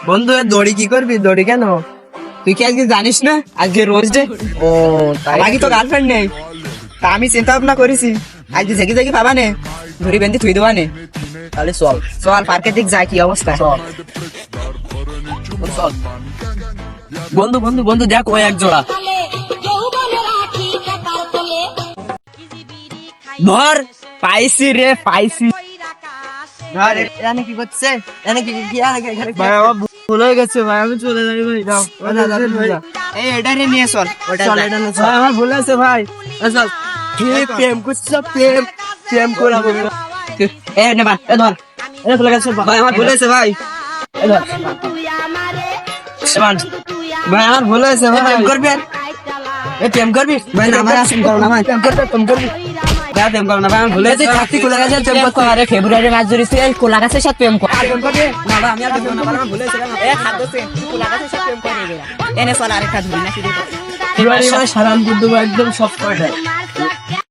বন্ধু দড়ি কি করবি? দড়ি কেন? তুই কি আজকে জানিস না আজকে রোজ ডে? ও তাই তো গার্লফ্রেন্ড নেই, তা আমি চিন্তা ভাবনা করেছি আজকে জেগে জেগে পাবা নে ধরি বেঁধে থুই দেবা নে। তাহলে চল চল পার্কের দিক যাই, কি অবস্থা? চল বন্ধু বন্ধু বন্ধু দেখ ওই এক জোড়া ধর, পাইছি রে পাইছি। ধর এখানে কি করছে? এখানে কি ভাই আমার ভুল হয়ে গেছে ভাই, আমি চলে যাই ভাই। যাও এই এটা রে নিয়ে চল, চল এটা নিয়ে চল। আমার ভুল হয়েছে ভাই, চল। কি প্রেম করছিস? প্রেম প্রেম করাবো এ নে ভাই, এ ধর এটা চলে গেছে ভাই, আমার ভুল হয়েছে ভাই। এ ধর ভাই আমার ভুল হয়েছে ভাই। প্রেম করবি? এ প্রেম করবি ভাই? না আমার আসেন করো না ভাই, প্রেম করবে প্রেম করবি প্রেম করো না ভাই, আমার ভুল হয়েছে। থাকতি কোলা গাছের প্রেম করতে আরে ফেব্রুয়ারি মাস ধরে তুই কোলা গাছের সাথে প্রেম কর। প্রেম করবি না ভাই? আমি আর প্রেম না, আমার ভুল হয়েছে। এ খাদ্য সে কোলা গাছের সাথে প্রেম করে এনে চল আরেকটা ধরি না শুধু ফেব্রুয়ারি মাস সারান কিন্তু একদম সব করে দেয়।